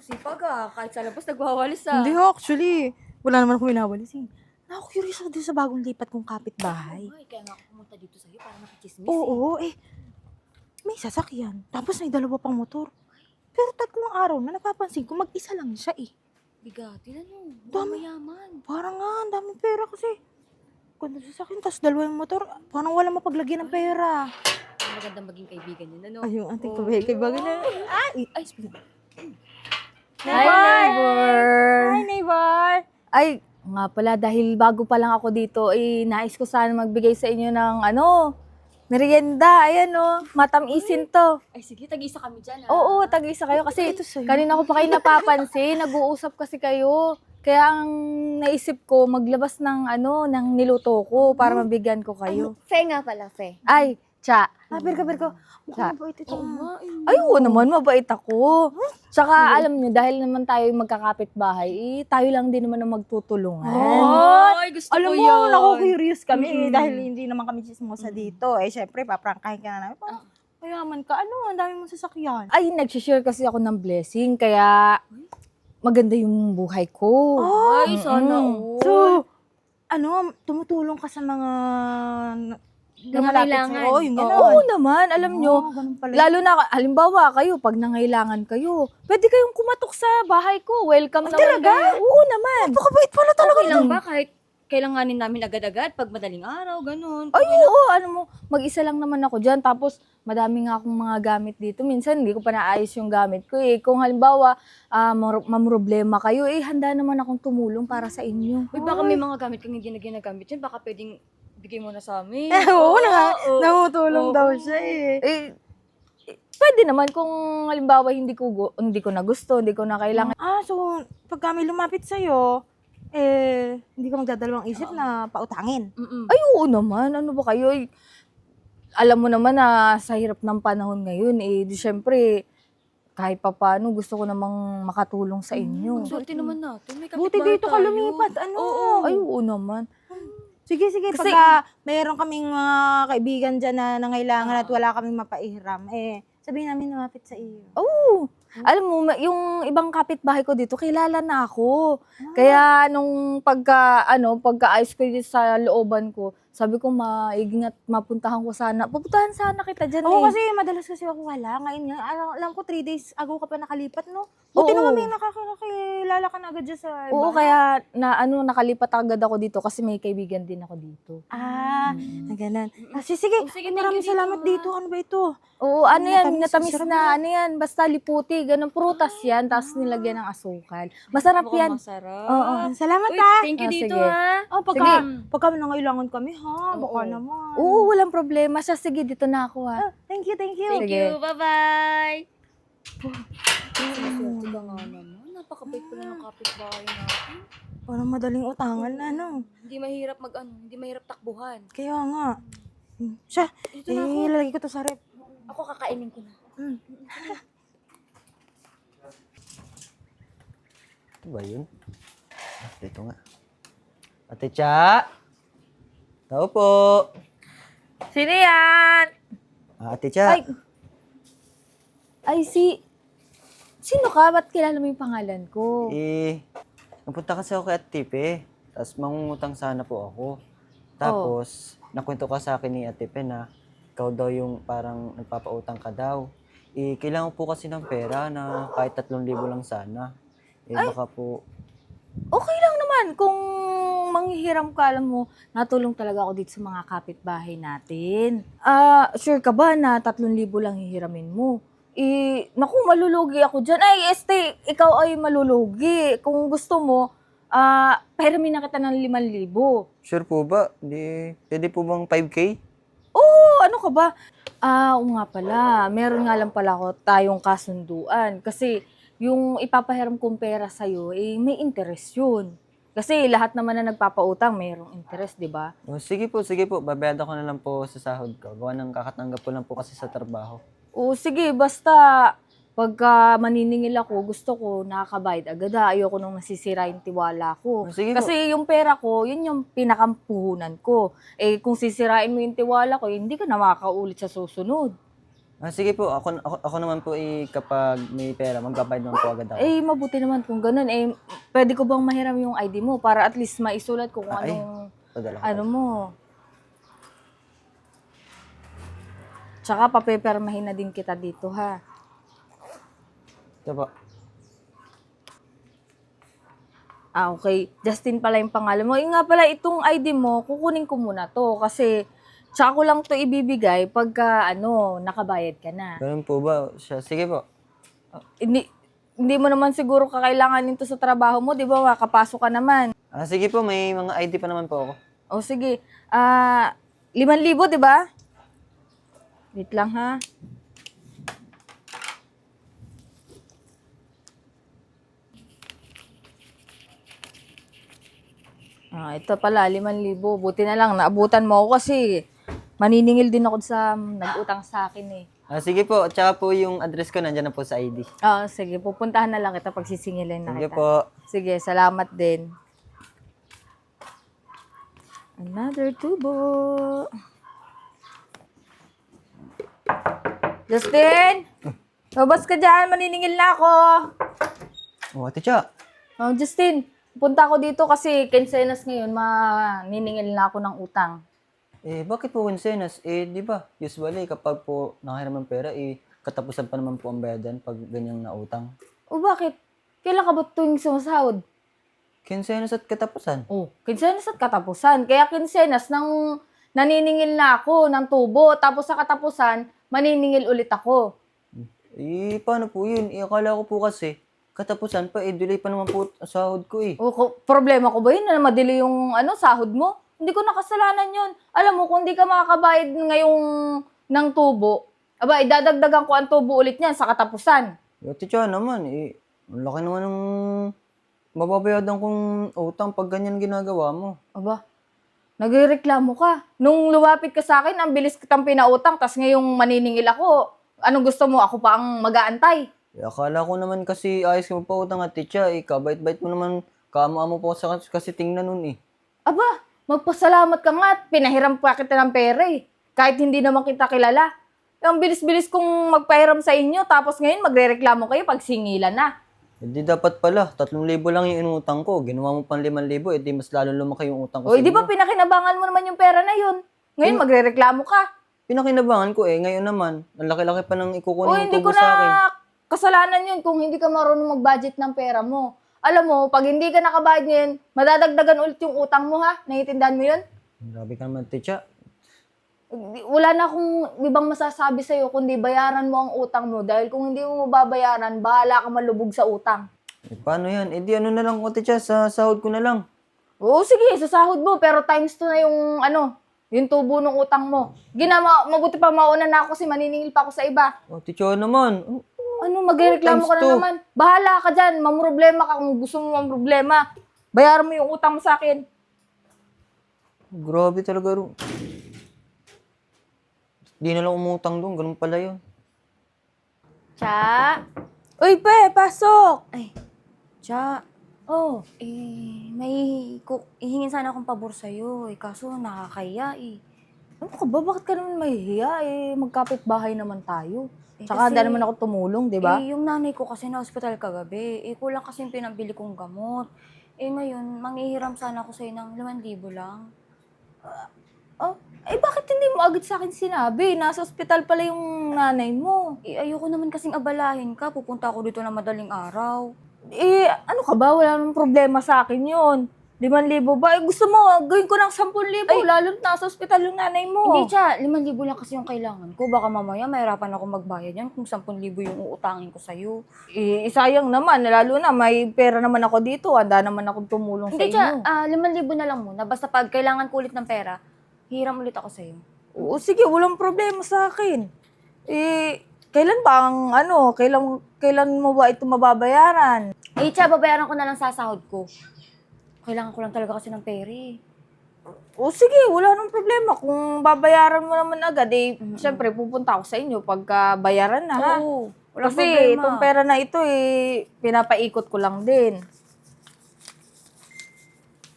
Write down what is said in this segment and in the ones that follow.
Sipag kahit sa labas nagwawalis ah. Hindi actually. Wala naman akong winawalis eh. Curious ako din sa bagong lipat kong kapitbahay. Ay, kaya nga ako pumunta dito sa'yo para makichismis Oo, may sasakyan. Tapos may dalawa pang motor. Pero 3 araw na napapansin ko mag-isa lang siya eh. Bigatin ano, Dami. mayaman. Parang nga, ang daming pera kasi. Ganda sasakyan, tapos 2 yung motor. Parang wala mapaglagyan ng pera. Magandang maging kaibigan yun, ano? Ay, yung ating kaibigan na. Ay, Hi, neighbor! Hi, neighbor! Ay, nga pala, dahil bago pa lang ako dito, nais ko sana magbigay sa inyo ng, merienda. Ayan, matamisin to. Ay, sige, tag-isa kami dyan, Oo, tag-isa kayo kasi ito sa'yo. kanina ko pa kayo napapansin, nag-uusap kasi kayo. Kaya ang naisip ko, maglabas ng, ng niluto ko para mabigyan ko kayo. Fe nga pala, Fe. Ay, tsa. Berka. Mukhang mabait ito. Ay, oo naman, mabait ako. Tsaka alam nyo, dahil naman tayo magkakapit bahay, tayo lang din naman ang magtutulungan. Ay, gusto Alam ko mo, yun. naku-curious kami dahil hindi naman kami chismosa dito. Eh, syempre, paprangkahin ka na namin. Mayaman ka. Ano, ang dami mong sasakyan. Ay, nag-share kasi ako ng blessing, kaya maganda yung buhay ko. Ay, sana all. So, tumutulong ka sa mga Nangangailangan. Oo, yung gano'n. Oo naman, alam nyo. Ganun pala. Lalo na, halimbawa kayo, pag nangailangan kayo, pwede kayong kumatok sa bahay ko. Welcome naman talaga? kayo. Oo naman. Napakabait pala talaga. Okay lang ba kahit kailanganin namin agad-agad pag madaling araw, ganun? Ay, oo, mag-isa lang naman ako dyan. Tapos, madami nga akong mga gamit dito. Minsan, hindi ko pa naayos yung gamit ko eh. Kung halimbawa, mamroblema kayo, handa naman akong tumulong para sa inyo. Uy, baka may mga gamit kang hindi na ginagamit yan, baka pwedeng bigay mo na sa amin. Oo, Oo. namutulong daw siya eh. Pwede naman kung halimbawa hindi ko na gusto, hindi ko na kailangan. So, pag kami lumapit sa'yo, hindi ka magdadalawang isip na pautangin. Mm-mm. Ay, oo naman. Ano ba kayo? Alam mo naman na sa hirap ng panahon ngayon, di syempre, kahit pa paano, gusto ko namang makatulong sa inyo. Ang swerte naman natin. May Buti kapitbahay dito ka tayo. lumipat. Ay, oo naman. Sige, Kasi- pagka mayroon kaming mga kaibigan dyan na nangailangan at wala kaming mapaihiram, sabihin namin lumapit sa iyo. Oo. Alam mo, yung ibang kapitbahay ko dito, kilala na ako. Kaya nung pagka-ayos ko dito sa looban ko, sabi ko maingat, mapuntahan sana kita dyan Oo, eh. kasi madalas kasi ako wala. Ngayon nga, alam ko 3 days ago ka pa nakalipat, no? Buti Oo. naman may nakakakilala ka na agad dyan sa iba. Oo, kaya nakalipat agad ako dito kasi may kaibigan din ako dito. Ganun. Sige, Oh, sige, thank maraming you dito, salamat ha. dito. Ano ba ito? Oo, ano yan, Matamis, natamis sarap na, basta liputi, ganun, prutas yan, tapos nilagyan ng asukal. Masarap Mukhang yan. masarap. Oo. Salamat Uy, ha. thank you Ah, dito sige. ha. Pagka nangailangan kami ha, baka Oo. naman. Oo, walang problema. Siya, sige, dito na ako ha. Thank you. Thank Sige. you. Bye-bye. Swerte ka nga naman. Napakabait pala ng kapitbahay natin. Parang madaling utangan na, no? Hindi mahirap hindi mahirap takbuhan. Kaya nga. Siya, Dito na ako. ilalagay ko to sa rep. Ako kakainin ko na. Ito ba yun? Ito nga. Ate Cha! Tao po! Sino yan? Ate Cha! Ay, sino ka? Ba't kilala mo yung pangalan ko? Napunta kasi ako kay Ate Tipe. Tapos mangungutang sana po ako. Tapos, nakwento ka sa akin ni Ate Pe na ikaw daw yung parang nagpapautang ka daw. Kailangan po kasi ng pera na kahit 3,000 lang sana. Baka po... Okay lang naman. Kung manghihiram ka, alam mo, natulong talaga ako dito sa mga kapitbahay natin. Sure ka ba na 3,000 lang hihiramin mo? Naku, malulugi ako dyan. Ay, ikaw ay malulugi. Kung gusto mo, pahiramin na kita ng 5,000. Sure po ba? Pwede po bang 5K? Oo, ano ka ba? Oo nga pala. Meron nga lang pala tayong kasunduan. Kasi yung ipapahiram kong pera sa'yo, may interest yun. Kasi lahat naman na nagpapautang, mayroong interest, di ba? Sige po. Babayad ako na lang po sa sahod ko. Gawa ng kakatanggap ko lang po kasi sa trabaho. Oo, sige. Basta pagka maniningil ako, gusto ko nakakabayad agad. Ayoko nung nasisira yung tiwala ko. Sige po. Kasi yung pera ko, yun yung pinakampuhunan ko. Kung sisirain mo yung tiwala ko, hindi ka na makakaulit sa susunod. Sige po, ako naman po kapag may pera, magbabayad naman po agad ako. Eh, mabuti naman kung ganun. Eh, pwede ko bang mahiram yung ID mo para at least maisulat ko kung Ay, anong, padala ko. ano mo. Tsaka papepermahin na din kita dito, ha? Ito po. Okay. Justin pala yung pangalan mo. Nga pala, itong ID mo, kukunin ko muna to. Kasi, tsaka ko lang to ibibigay pagka, nakabayad ka na. Ganun po ba? Sige po. Hindi mo naman siguro kakailangan nito sa trabaho mo, di ba? Makapasok ka naman. Sige po, may mga ID pa naman po ako. O sige. 5,000, di ba? Wait lang, ha? Ito pala, 5,000. Buti na lang, naabutan mo ako kasi maniningil din ako sa nag-utang sa akin eh. Sige po, tsaka po yung address ko nandyan na po sa ID. Sige, pupuntahan na lang kita pag sisingilin na Sige kita. po. Sige, salamat din. Another tubo. Justin! Labas ka dyan, maniningil na ako. Ate Cha. Justin, punta ako dito kasi Quincenas ngayon, maniningil na ako ng utang. Bakit po Quincenas? Di ba, usually kapag po nakahiram ng pera, katapusan pa naman po ang bayadan pag ganyang nautang. O bakit? Kailan ka ba tuwing sumasahod? Quincenas at katapusan. Quincenas at katapusan. Kaya Quincenas nang naniningil na ako ng tubo, tapos sa katapusan, maniningil ulit ako. Paano po yun? Akala ko po kasi, katapusan pa, delay pa naman po ang sahod ko Problema ko ba yun na madili yung sahod mo? Hindi ko nakasalanan yun. Alam mo, kung hindi ka makakabayad ngayong ng tubo, idadagdagan ko ang tubo ulit niyan sa katapusan. Ate Cha naman, ang laki naman ng mababayadan kong utang pag ganyan ginagawa mo. Nagrereklamo ka. Nung lumapit ka sa akin, ang bilis kitang pinautang, tas ngayong maniningil ako. Anong gusto mo? Ako pa ang mag-aantay. Akala ko naman kasi ayos ka magpautang Ate Cha, kabait-bait mo naman, kaamo-amo po kasi tingnan nun Magpasalamat ka nga at pinahiram pa kita ng pera eh. Kahit hindi naman kita kilala. Ang bilis-bilis kong magpahiram sa inyo, tapos ngayon magrereklamo kayo pag singilan na. Hindi dapat pala, 3,000 lang yung inutang ko. Ginawa mo pang 5,000, di mas lalo lumaki yung utang ko sa Di ba inyo. pinakinabangan mo naman yung pera na yun? Ngayon magrereklamo ka. Pinakinabangan ko ngayon naman. Ang laki-laki pa ng ikukunin yung Hindi ko tubo sa akin. na kasalanan yun kung hindi ka marunong mag-budget ng pera mo. Alam mo, pag hindi ka nakabayad ngayon, madadagdagan ulit yung utang mo ha? Naiintindihan mo yun? Grabe ka naman, Teacher. Wala na akong ibang masasabi sa'yo kundi bayaran mo ang utang mo dahil kung hindi mo mababayaran, bahala ka malubog sa utang. Paano yan? Di ano na lang ko, Teacher, sa sahod ko na lang. Oo, sige, sa sahod mo, pero times 2 na yung tubo ng utang mo. Mabuti pa mauna na ako kasi maniningil pa ako sa iba. Teacher naman. Magrereklamo ka na Times 2. naman. Bahala ka dyan, mamroblema ka kung gusto mo mamroblema. Bayaran mo yung utang mo sa akin. Grabe talaga ro. Di na lang umutang doon, ganun pala yun. Cha? Uy, pe, pasok! Ay, Cha. May hihingin sana akong pabor sa'yo kaso nakakaya Ano ka ba? Bakit ka naman mahihiya? Magkapit-bahay naman tayo. Tsaka kasi- handa naman ako tumulong, di ba? Yung nanay ko kasi na hospital kagabi. Kulang kasi yung pinabili kong gamot. Ngayon, manghihiram sana ako sa'yo ng 5,000 lang. Bakit hindi mo agad sa akin sinabi? Nasa ospital pala yung nanay mo. Ayoko naman kasing abalahin ka. Pupunta ako dito na madaling araw. Ano ka ba? Wala namang problema sa akin yun. 5,000 ba? Gusto mo, gawin ko ng 10,000. Lalo na nasa ospital yung nanay mo. Hindi, Cha. 5,000 lang kasi yung kailangan ko. Baka mamaya mahirapan ako magbayad yan kung 10,000 yung uutangin ko sa'yo. Sayang naman. Lalo na, may pera naman ako dito. Handa naman ako tumulong sa Hindi, inyo. Cha. 5,000 na lang muna. Basta pag kailangan ko ulit ng pera, hiram ulit ako sa'yo. Oo, sige, walang problema sa akin. Kailan ba kailan mo ba ito mababayaran? Cha, babayaran ko na lang sa sahod ko. Kailangan ko lang talaga kasi ng pera O sige, wala nang problema. Kung babayaran mo naman agad, syempre pupunta ako sa inyo pagka bayaran na, ha? Oo, walang Kasi problema. itong pera na ito, pinapaikot ko lang din.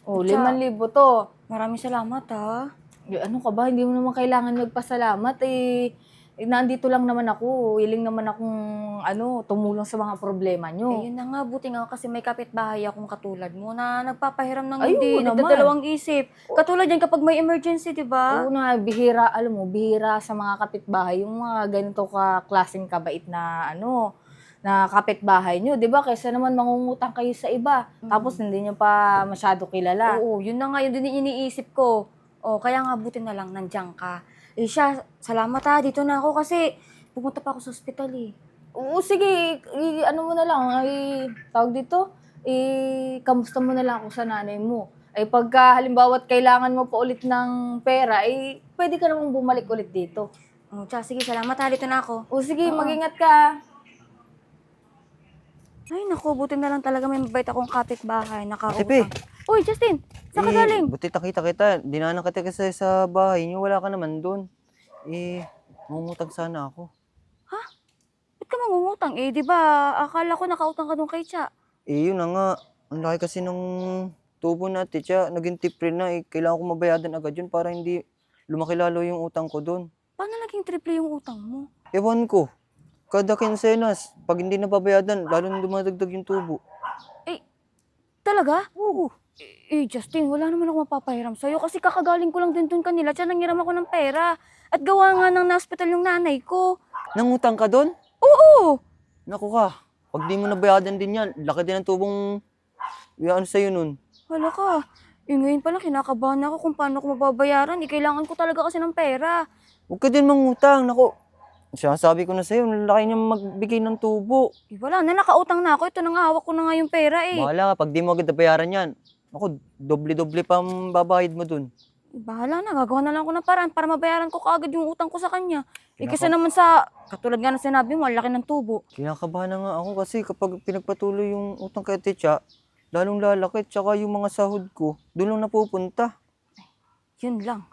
O, Cha. 5,000 to. Maraming salamat, ha. Ano ka ba? Hindi mo naman kailangan magpasalamat, nandito lang naman ako. Willing naman akong tumulong sa mga problema nyo. Eh, yun na nga, buti nga kasi may kapitbahay akong katulad mo na nagpapahiram ng Ayun hindi, naman. nagdadalawang isip. Katulad yan kapag may emergency, di ba? Oo na, bihira, alam mo, bihira sa mga kapitbahay, yung mga ganito ka klaseng kabait na na kapitbahay nyo, di ba? Kaysa naman mangungutang kayo sa iba, tapos hindi nyo pa masyado kilala. Oo, yun na nga, yun din yung iniisip ko. O, kaya nga buti na lang nandiyan ka. Eh siya, salamat ha, dito na ako kasi pumunta pa ako sa ospital eh. Oo, sige, ano mo na lang, tawag dito, kamusta mo na lang ako sa nanay mo. Ay pagka halimbawa kailangan mo pa ulit ng pera, pwede ka namang bumalik ulit dito. O, tsaka sige, salamat ha, dito na ako. O sige, mag-ingat ka. Ay, naku, buti na lang talaga may mabait akong kapitbahay, Tipe. nakautang. Uy, Justin, saan ka galing? Buti nakita kita. Dinaanan kita kasi sa bahay niyo. Wala ka naman doon. Mangungutang sana ako. Ba't ka mangungutang? Eh, di ba, akala ko nakautang ka doon kay Cha. Yun na nga. Ang laki kasi ng tubo natin. Siya, naging tip rin na. Kailangan ko mabayadan agad yun para hindi lumaki lalo yung utang ko doon. Paano naging triple yung utang mo? Ewan ko. Kada kinsenas, pag hindi nababayadan, lalo na dumadagdag yung tubo. Talaga? Oo. Justin, wala naman ako mapapahiram sa'yo kasi kakagaling ko lang din doon kanila. Tiyan, nanghiram ako ng pera. At gawa nga ng na-hospital yung nanay ko. Nangutang ka doon? Oo! Naku ka. Pag di mo nabayadan din yan, laki din ang tubong sa'yo nun. Hala ka. Ngayon pala kinakabahan ako kung paano ko mababayaran. Kailangan ko talaga kasi ng pera. Huwag ka din mangutang. Naku, sinasabi ko na sa'yo, laki niya magbigay ng tubo. Wala na, nakautang na ako. Ito na nga, hawak ko na nga yung pera eh. Bahala ka, pag di mo agad nabayaran yan, ako, doble-doble pa ang babayad mo dun. Bahala na, gagawa na lang ako ng paraan para mabayaran ko kaagad yung utang ko sa kanya. Kasi naman sa, katulad nga ng sinabi mo, ang laki ng tubo. Kinakabahan na nga ako kasi kapag pinagpatuloy yung utang kay Techa, lalong lalaki, tsaka yung mga sahod ko, doon lang napupunta. Yun lang.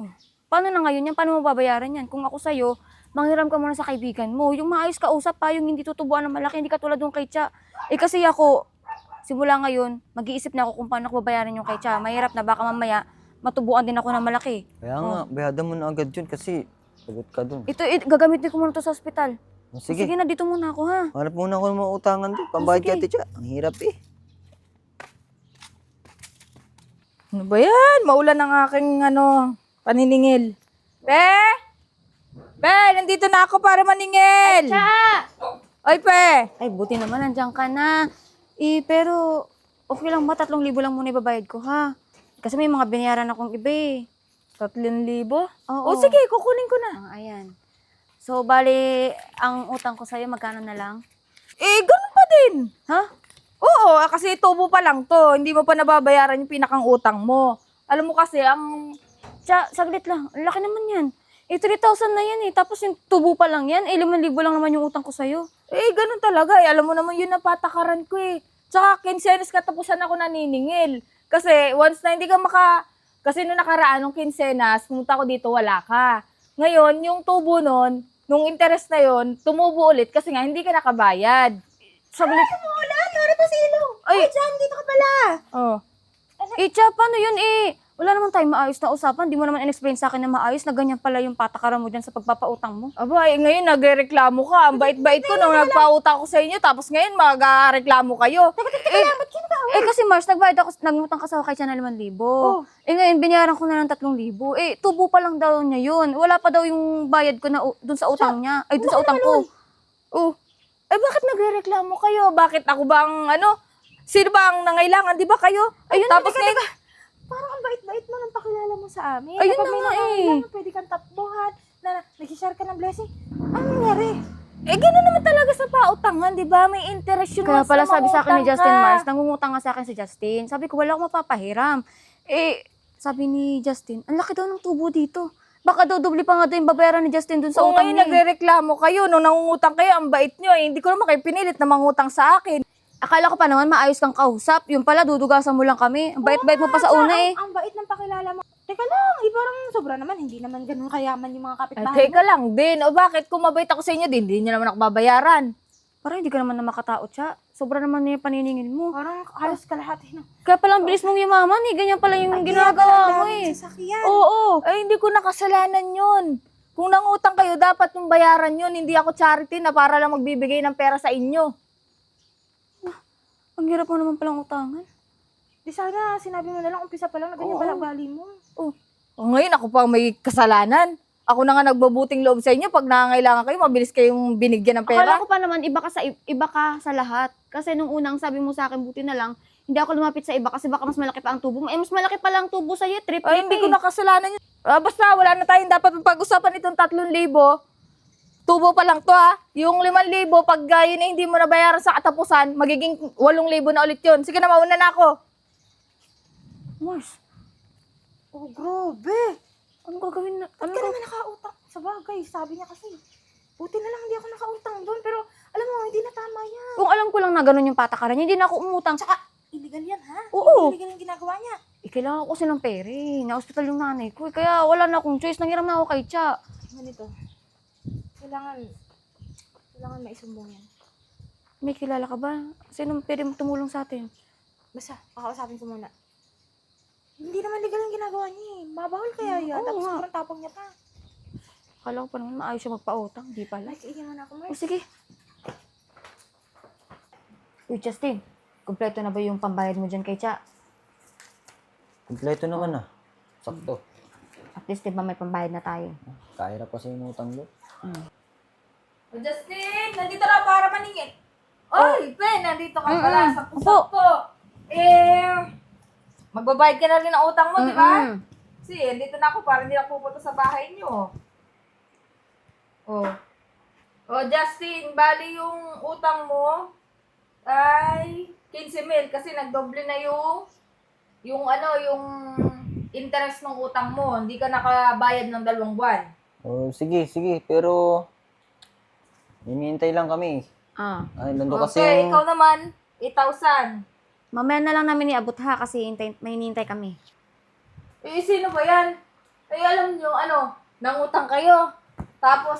Oh. Paano na ngayon yan? Paano mo babayaran yan? Kung ako sa'yo, manghiram ka muna sa kaibigan mo. Yung maayos ka usap pa, yung hindi tutubuan ng malaki, hindi katulad yung kay Cha. Kasi ako, simula ngayon, mag-iisip na ako kung paano ko babayaran yung kay Cha. Mahirap na baka mamaya, matubuan din ako ng malaki. Kaya nga, bayadan mo na agad yun kasi sagot ka dun. Ito, gagamitin ko muna to sa ospital. Sige, Sige na, dito muna ako ha. hanap muna ako ng mga utangan doon. Pambayad kay sige. Techa. Ang hirap eh. Ano ba yan? Maulan ang aking paniningil. Pe! Pe, nandito na ako para maningil. Ay, Pe! Ay, buti naman, nandiyan ka na. Pero, okay lang ba? 3,000 lang muna ibabayad ko ha. Kasi may mga binayaran akong iba eh. 3,000? Oo. O sige, kukunin ko na. Ayan. So, bali, ang utang ko sa'yo, magkano na lang? Ganun pa din. Ha? Oo, kasi tubo pa lang to. Hindi mo pa nababayaran yung pinakang utang mo. Alam mo kasi, Saglit lang. Ang laki naman yan. 3,000 na yan eh. Tapos yung tubo pa lang yan. 5,000 lang naman yung utang ko sa'yo. ganun talaga. Alam mo naman yun na patakaran ko eh. Tsaka, kinsenas katapusan ako naniningil. Kasi, once na hindi ka kasi nung nakaraan, nung kinsenas, pumunta ko dito, wala ka. Ngayon, yung tubo nun, nung interest na yon, tumubo ulit kasi nga, hindi ka nakabayad. Saglit. Ay, umuulan! Nari pa si Ilong! Ay, Jan, dito ka pala! Oh. Cha, paano yun eh? Wala naman tayong maayos na usapan. Di mo naman in-explain sa akin na maayos na ganyan pala yung patakaran mo dyan sa pagpapautang mo. Aba, ngayon nagreklamo ka. Ang bait-bait ko nung nagpautang ko sa inyo, tapos ngayon mag-reklamo kayo. Kasi Mars, nagmutang ka sa kay Cha na 5,000. Oh. Ngayon, binayaran ko na ng 3,000. Tubo pa lang daw niya yun. Wala pa daw yung bayad ko na dun sa utang niya. Ay, dun sa utang ko. Oh. Bakit nagreklamo kayo? Bakit ako bang sino ba ang nangailangan? Di ba kayo? Ayun, tapos teka, ngayon, Parang ang bait-bait mo nang pakilala mo sa amin. Ayun Kapag na may nga nangangailangan, pwede kang takbuhan, na nag-share ka ng blessing. Ano nangyari? gano'n naman talaga sa pautangan, di ba? May interest yun. Kaya once pala na sabi sa akin ni mangutang Justin ka. Mars, nangungutang nga sa akin si Justin. Sabi ko, wala akong mapapahiram. Sabi ni Justin, ang laki daw ng tubo dito. Baka daw doble pa nga daw yung babayaran ni Justin dun sa Kung utang ngayon niya. nagre-reklamo kayo, nung nangungutang kayo, ang bait nyo. Hindi ko naman kayo pinilit na mangutang sa akin. Akala ko pa naman maayos kang kausap. Yung pala, dudugasan mo lang kami. Ang bait-bait mo pa sa una eh. Ang bait ng pakilala mo. Teka lang, parang sobra naman. Hindi naman ganun kayaman yung mga Ay, kapitbahay teka lang din. O bakit kung mabait ako sa inyo, hindi nyo naman ako babayaran. Parang hindi ka naman na makatao, Cha. Sobra naman na yung paniningil mo. Parang halos kalahati na. Kaya pala ang bilis mong yumaman eh. Ganyan pala yung ginagawa mo eh. Sasakyan. Oo. Ay, hindi ko nakasalanan yun. Kung nangutang kayo, dapat yung bayaran yun. Hindi ako charity na para lang magbibigay ng pera sa inyo. Ang hirap mo naman palang utangan. Di sana sinabi mo na lang umpisa pa lang na ganyan Oo. pala ugali mo. O ngayon, ako pa may kasalanan. Ako na nga nagbabuting loob sa inyo. Pag nangangailangan kayo, mabilis kayong binigyan ng pera. Akala ko pa naman iba ka sa lahat. Kasi nung unang sabi mo sa akin, buti na lang, hindi ako lumapit sa iba kasi baka mas malaki pa ang tubo mo. Eh, mas malaki pa lang ang tubo sa'yo, trip. Ay, hindi ko nakasalanan yun. Basta, wala na tayong dapat pag-usapan itong 3,000. Tubo pa lang to ha. Yung 5,000, pag yun eh, hindi mo nabayaran sa katapusan, magiging 8,000 na ulit yun. Sige na, mauna na ako. Mars, Oh, grabe. anong gagawin na? Ba't ka naman nakautang? Sa bagay, sabi niya kasi. Buti na lang hindi ako nakautang doon. Pero alam mo, hindi na tama yan. Kung alam ko lang na ganun yung patakaran niya, hindi na ako umutang. Tsaka, illegal yan ha? Oo. Hindi illegal yung ginagawa niya. Kailangan ko kasi ng pere. Na-hospital yung nanay ko. Kaya wala na akong choice. Nanghiram na ako kay Cha. Ganito. Kailangan maisumbong yan. May kilala ka ba? Sinong pwede mo tumulong sa atin? Basta, kakausapin ko muna. Hindi naman legal yung ginagawa niya eh. Mabawal kaya yan. Oo Tapos nga. sobrang tapang niya pa. Akala ko pa naman maayos siya magpautang. Di pala. Like, iyan mo na ako, O Mars. sige. Uy, Justin. Kompleto na ba yung pambayad mo dyan kay Cha? Kompleto naman ah. Sakto. At least, di ba may pambayad na tayo? Kahirap kasi yung utang mo. Justin, nandito na para maningin. Oy, Pen, nandito ka pala. Mm-mm. Sakto-sakto. Magbabayad ka na rin ng utang mo, di ba? Mm-mm. Kasi, dito na ako para hindi ako pupunta sa bahay niyo. Oh. Oh, Justin, bali yung utang mo ay 15,000 kasi nagdoble na yung interest ng utang mo. Hindi ka nakabayad ng 2 buwan. Oh, sige, sige. Pero, hinihintay lang kami. Ah. Ay, nando kasi Okay, yung... ikaw naman, 8,000. Mamaya na lang namin iabot ha kasi may hinihintay kami. Eh, sino ba yan? Eh, alam nyo, nangutang kayo. Tapos,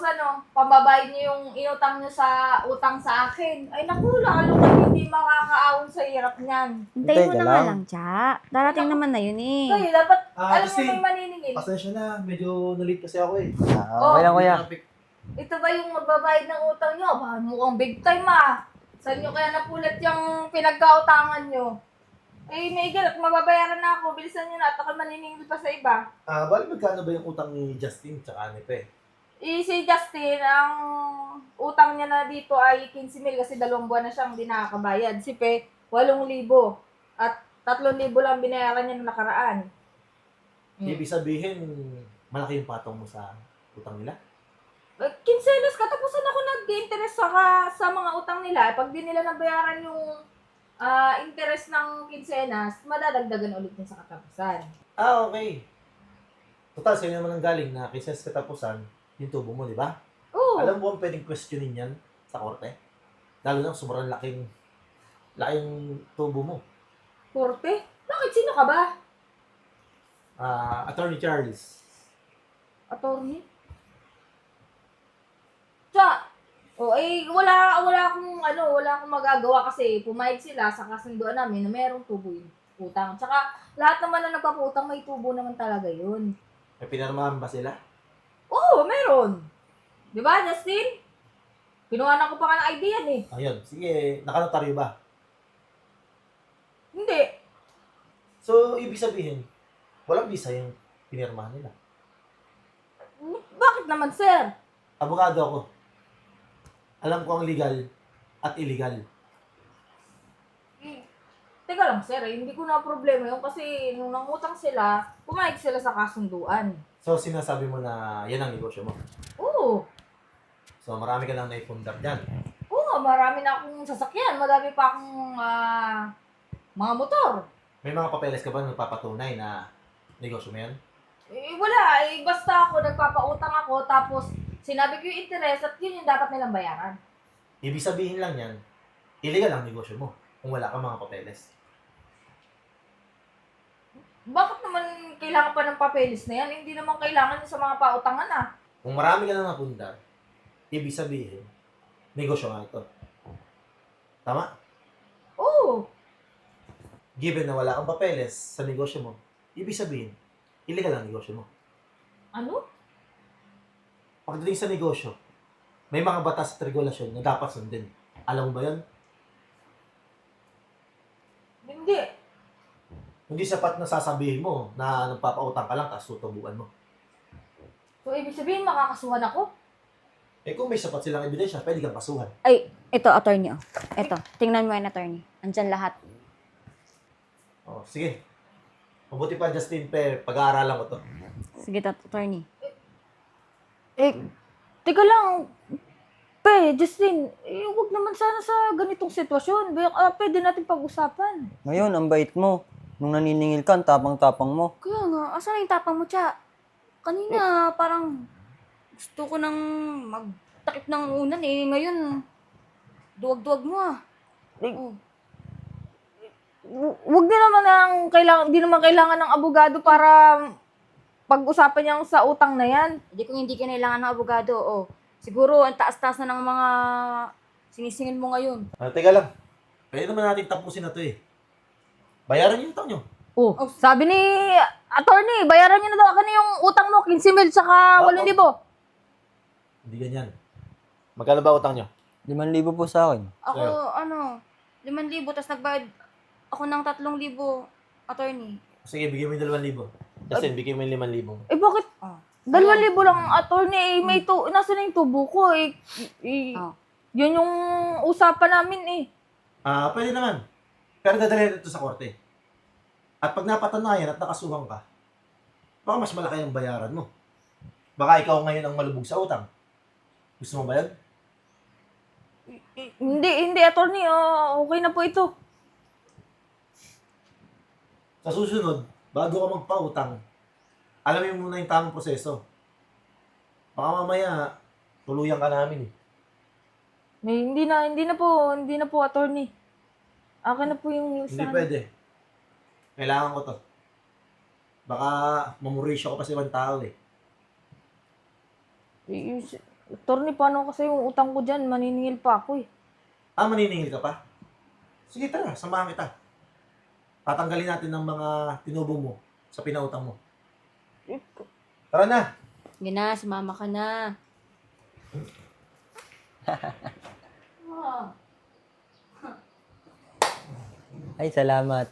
pambabayad nyo yung inutang nyo sa utang sa akin. Ay, naku, lalo kayo hindi makakaawon sa hirap niyan. Hintayin mo ka na nga lang. lang, Cha. Darating naman na yun eh. Kayo, dapat, Ah, alam mo Justin. may maniningil. Pasensya na, medyo na-late kasi ako eh. Okay lang, kuya. Ito ba yung magbabayad ng utang nyo? Baka mukhang big time ah. Saan nyo kaya napulat yung pinagkautangan nyo? Eh, may at mababayaran na ako. Bilisan nyo na at ako maniningil pa sa iba. Bali magkano ba yung utang ni Justin tsaka ni Pe? Si Justin, ang utang niya na dito ay 15,000 kasi 2 buwan na siyang hindi nakakabayad. Si Pe, 8,000. At 3,000 lang binayaran niya na nakaraan. Ibig sabihin, malaki yung patong mo sa utang nila? Kinselos, katapusan ako nag-interest sa mga utang nila. Pag di nila nabayaran yung interest ng kinsenas, madadagdagan ulit niya sa katapusan. Okay. Total, sa'yo naman ang galing na kisas katapusan, yung tubo mo, di ba? Oo. Alam mo ang pwedeng questionin yan sa korte? Lalo na sobrang laking tubo mo. Korte? Bakit? Sino ka ba? Attorney Charles. Attorney? Wala akong magagawa kasi pumayag sila sa kasunduan namin na merong tubo yung utang. Tsaka, lahat naman na nagpaputang may tubo naman talaga yun. May pinarmahan ba sila? Oo, meron. Di ba, Justin? Kinuha ko pa nga ng idea yan eh. Ayun, sige, nakanotaryo ba? Hindi. So, ibig sabihin, walang visa yung pinirmahan nila. Bakit naman, sir? Abogado ako. Alam ko ang legal at illegal. Teka lang, sir. Hindi ko na problema yun kasi nung nangutang sila, pumayag sila sa kasunduan. So, sinasabi mo na yan ang negosyo mo. Oo. So, marami ka nang naipundar dyan. Oo, marami na akong sasakyan. Madami pa akong mga motor. May mga papeles ka ba na nagpapatunay na negosyo mo yan? Wala. Basta ako, nagpapautang ako, tapos sinabi ko yung interest at yun yung dapat nilang bayaran. Ibig sabihin lang yan, illegal ang negosyo mo kung wala kang mga papeles. Bakit naman kailangan pa ng papeles na yan? Hindi naman kailangan yun sa mga pautangan ah. Kung marami ka nang napundar, ibig sabihin, negosyo nga ito. Tama? Oo. Given na wala kang papeles sa negosyo mo, ibig sabihin, illegal ang negosyo mo. Ano? pagdating sa negosyo, may mga batas at regulasyon na dapat sundin. Alam mo ba yun? Hindi. Hindi sapat na sasabihin mo na nagpapautang ka lang tapos tutubuan mo. So, ibig sabihin, makakasuhan ako? Eh kung may sapat silang ebidensya, pwede kang kasuhan. Ay, ito, attorney. Oh. Ito, tingnan mo yan, attorney. Andyan lahat. Oh, sige. Mabuti pa, Justin, pag-aaralan ko to. Sige, attorney. Teka lang. Justin, huwag naman sana sa ganitong sitwasyon. Pwede natin pag-usapan. Ngayon, ang bait mo. Nung naniningil ka, ang tapang-tapang mo. Kaya nga, asan na yung tapang mo, Cha? Kanina, parang gusto ko nang magtakip ng unan eh. Ngayon, duwag-duwag mo ah. Oh. Huwag din naman di naman kailangan ng abogado para pag-usapan niyang sa utang na yan. Hindi kung hindi kinailangan ng abogado, oh. Siguro, ang taas-taas na ng mga sinisingil mo ngayon. Teka lang. Pwede naman natin tapusin na to eh. Bayaran niyo yung utang niyo. Sabi ni attorney, bayaran niyo na daw akin yung utang mo, 15,000 saka 8,000. Hindi ganyan. Magkano ba utang niyo? 5,000 po sa akin. Ako, Sa'yo? 5,000, tapos nagbayad ako ng 3,000, attorney. Sige, bigyan mo yung 2,000. Justin, bigyan mo yung 5,000. Bakit? Oh. 2,000 lang attorney, nasa na yung tubo ko Oh. Yun yung usapan namin Pwede naman. Pero dadalhin ito sa korte. At pag napatunayan at nakasuhan ka, baka mas malaki ang bayaran mo. Baka ikaw ngayon ang malubog sa utang. Gusto mo ba yun? Hindi attorney, okay na po ito. Sa susunod, bago ka magpautang, alamin mo muna yung tamang proseso. Baka mamaya, tuluyan ka namin eh. Hindi na po attorney. Akin na po yung Hindi pwede. Kailangan ko to. Baka mamurisyo ko pa sa ibang tao eh. Attorney, paano kasi yung utang ko dyan? Maniningil pa ako Maniningil ka pa? Sige, tara, samahan kita. Tatanggalin natin ng mga tinubo mo sa pinautang mo. Tara na! Sige na, sumama ka na. Ay, salamat.